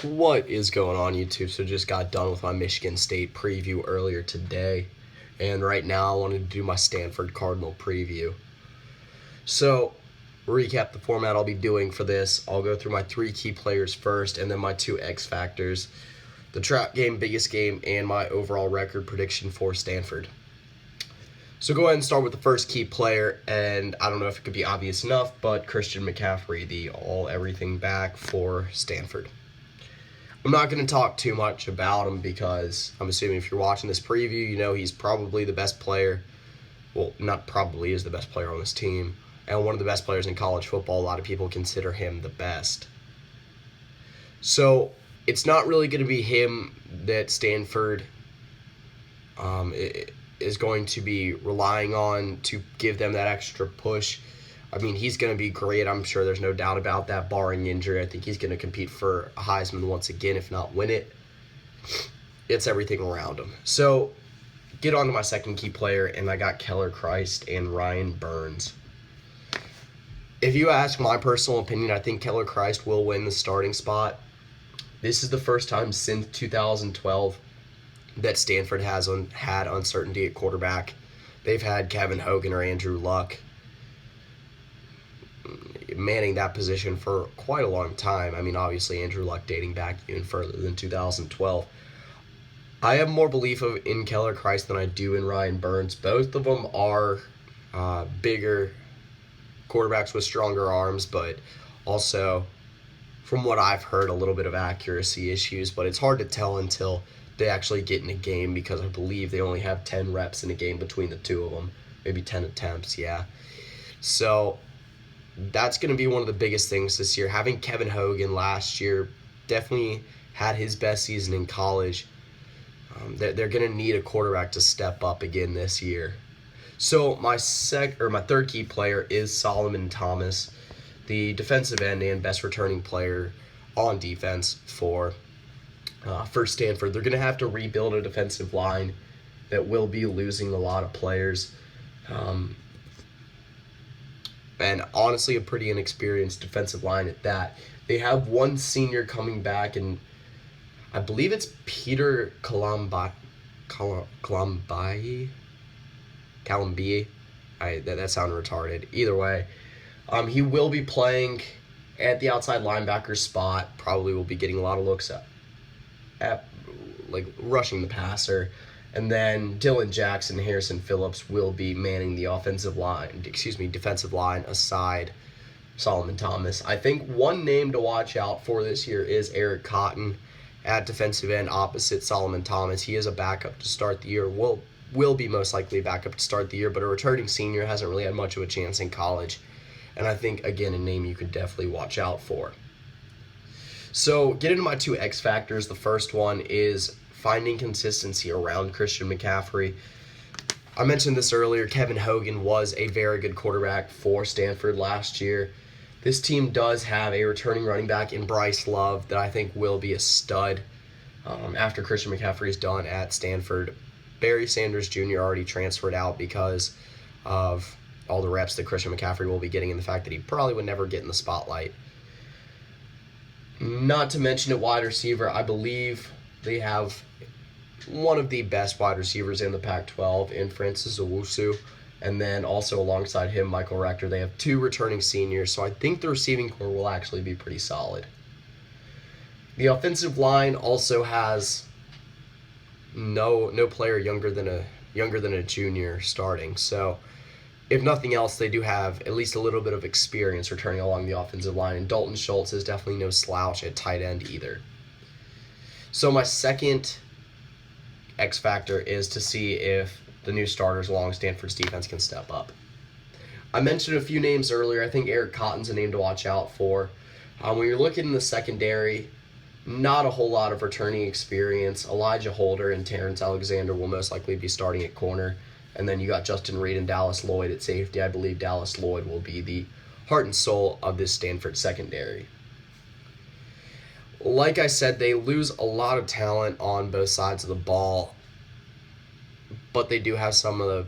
What is going on, YouTube? So just got done with my Michigan State preview earlier today, and right now I wanted to do my Stanford Cardinal preview. So, recap the format I'll be doing for this. I'll go through my three key players first, and then my two X factors, the trap game, biggest game, and my overall record prediction for Stanford. So go ahead and start with the first key player, and I don't know if it could be obvious enough, but Christian McCaffrey, the all-everything back for Stanford. I'm not going to talk too much about him because I'm assuming if you're watching this preview, you know he's probably the best player. Well, not probably, is the best player on this team. And one of the best players in college football. A lot of people consider him the best. So it's not really going to be him that Stanford is going to be relying on to give them that extra push. I mean, he's going to be great. I'm sure there's no doubt about that, barring injury. I think he's going to compete for a Heisman once again, if not win it. It's everything around him. So, get on to my second key player, and I got Keller Christ and Ryan Burns. If you ask my personal opinion, I think Keller Christ will win the starting spot. This is the first time since 2012 that Stanford has had uncertainty at quarterback. They've had Kevin Hogan or Andrew Luck manning that position for quite a long time. I mean, obviously, Andrew Luck dating back even further than 2012. I have more belief in Keller Christ than I do in Ryan Burns. Both of them are bigger quarterbacks with stronger arms, but also, from what I've heard, a little bit of accuracy issues. But it's hard to tell until they actually get in a game because I believe they only have 10 reps in a game between the two of them. Maybe 10 attempts, yeah. So that's going to be one of the biggest things this year. Having Kevin Hogan last year definitely had his best season in college. They're going to need a quarterback to step up again this year. So my third key player is Solomon Thomas, the defensive end and best returning player on defense for Stanford. They're going to have to rebuild a defensive line that will be losing a lot of players. And honestly, a pretty inexperienced defensive line at that. They have one senior coming back, and I believe it's Peter Kalambai. That sounded retarded. Either way, he will be playing at the outside linebacker spot. Probably will be getting a lot of looks at like rushing the passer. And then Dylan Jackson, Harrison Phillips will be manning the defensive line aside Solomon Thomas. I think one name to watch out for this year is Eric Cotton at defensive end opposite Solomon Thomas. He is a backup to start the year. Will be most likely a backup to start the year, but a returning senior hasn't really had much of a chance in college. And I think, again, a name you could definitely watch out for. So, get into my two X factors. The first one is finding consistency around Christian McCaffrey. I mentioned this earlier. Kevin Hogan was a very good quarterback for Stanford last year. This team does have a returning running back in Bryce Love that I think will be a stud after Christian McCaffrey is done at Stanford. Barry Sanders Jr. already transferred out because of all the reps that Christian McCaffrey will be getting and the fact that he probably would never get in the spotlight. Not to mention at wide receiver, I believe they have one of the best wide receivers in the Pac-12 in Francis Owusu, and then also alongside him, Michael Rector. They have two returning seniors, so I think the receiving core will actually be pretty solid. The offensive line also has no player younger than a junior starting, so if nothing else, they do have at least a little bit of experience returning along the offensive line, and Dalton Schultz is definitely no slouch at tight end either. So my second X factor is to see if the new starters along Stanford's defense can step up. I mentioned a few names earlier. I think Eric Cotton's a name to watch out for. When you're looking in the secondary, not a whole lot of returning experience. Elijah Holder and Terrence Alexander will most likely be starting at corner. And then you got Justin Reed and Dallas Lloyd at safety. I believe Dallas Lloyd will be the heart and soul of this Stanford secondary. Like I said, they lose a lot of talent on both sides of the ball, but they do have some of the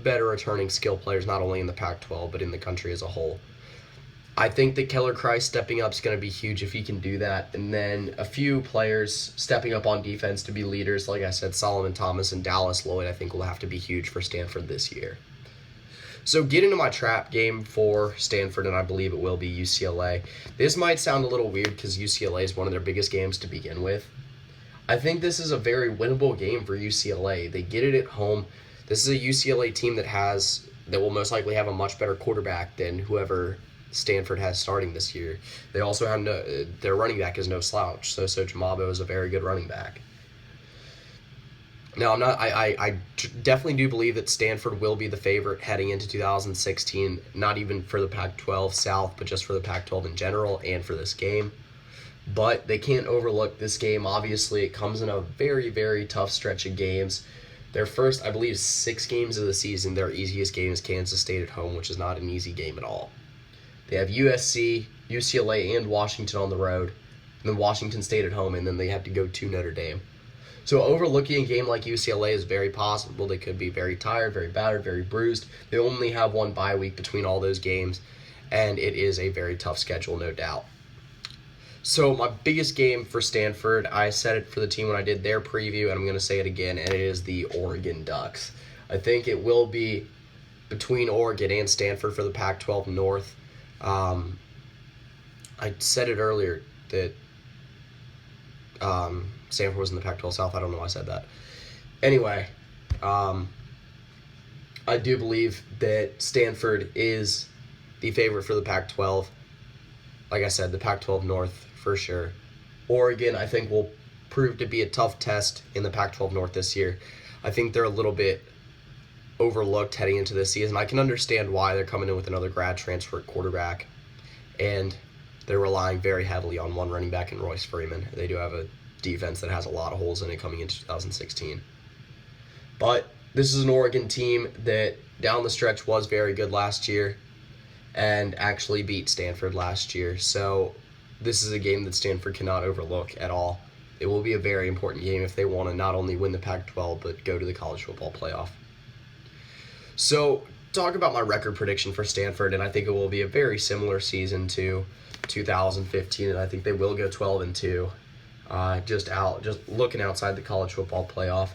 better returning skill players, not only in the Pac-12, but in the country as a whole. I think that Keller stepping up is going to be huge if he can do that. And then a few players stepping up on defense to be leaders. Like I said, Solomon Thomas and Dallas Lloyd, I think, will have to be huge for Stanford this year. So get into my trap game for Stanford, and I believe it will be UCLA. This might sound a little weird because UCLA is one of their biggest games to begin with. I think this is a very winnable game for UCLA. They get it at home. This is a UCLA team that will most likely have a much better quarterback than whoever Stanford has starting this year. They also have their running back is no slouch. So Jamabo is a very good running back. Now I definitely do believe that Stanford will be the favorite heading into 2016, not even for the Pac-12 South, but just for the Pac-12 in general and for this game. But they can't overlook this game. Obviously, it comes in a very, very tough stretch of games. Their first, I believe, 6 games of the season, their easiest game is Kansas State at home, which is not an easy game at all. They have USC, UCLA, and Washington on the road, and then Washington State at home, and then they have to go to Notre Dame. So overlooking a game like UCLA is very possible. They could be very tired, very battered, very bruised. They only have one bye week between all those games, and it is a very tough schedule, no doubt. So my biggest game for Stanford, I said it for the team when I did their preview, and I'm going to say it again, and it is the Oregon Ducks. I think it will be between Oregon and Stanford for the Pac-12 North. I said it earlier that Stanford was in the Pac-12 South. I don't know why I said that. Anyway, I do believe that Stanford is the favorite for the Pac-12. Like I said, the Pac-12 North for sure. Oregon, I think, will prove to be a tough test in the Pac-12 North this year. I think they're a little bit overlooked heading into this season. I can understand why. They're coming in with another grad transfer at quarterback, and they're relying very heavily on one running back in Royce Freeman. They do have a defense that has a lot of holes in it coming into 2016. But this is an Oregon team that down the stretch was very good last year and actually beat Stanford last year. So this is a game that Stanford cannot overlook at all. It will be a very important game if they want to not only win the Pac-12 but go to the college football playoff. So talk about my record prediction for Stanford, and I think it will be a very similar season to 2015, and I think they will go 12-2. Just looking outside the college football playoff.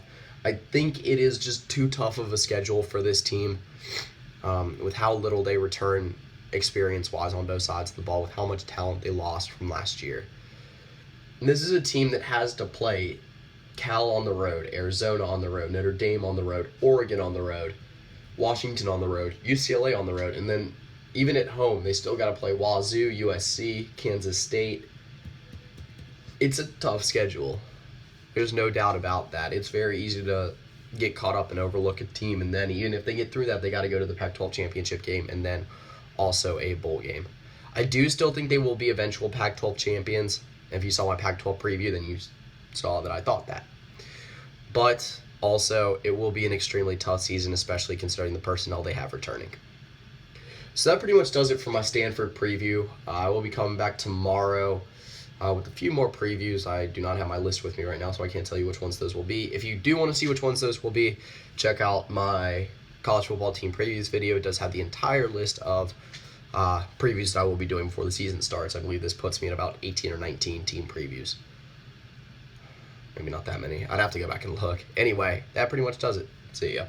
I think it is just too tough of a schedule for this team with how little they return experience-wise on both sides of the ball, with how much talent they lost from last year. And this is a team that has to play Cal on the road, Arizona on the road, Notre Dame on the road, Oregon on the road, Washington on the road, UCLA on the road, and then even at home, they still got to play Wazoo, USC, Kansas State. It's a tough schedule. There's no doubt about that. It's very easy to get caught up and overlook a team, and then even if they get through that, they got to go to the Pac-12 championship game and then also a bowl game. I do still think they will be eventual Pac-12 champions. If you saw my Pac-12 preview, then you saw that I thought that. But also, it will be an extremely tough season, especially considering the personnel they have returning. So that pretty much does it for my Stanford preview. I will be coming back tomorrow with a few more previews. I do not have my list with me right now, so I can't tell you which ones those will be. If you do want to see which ones those will be, check out my college football team previews video. It does have the entire list of previews that I will be doing before the season starts. I believe this puts me at about 18 or 19 team previews. Maybe not that many. I'd have to go back and look. Anyway, that pretty much does it. See ya.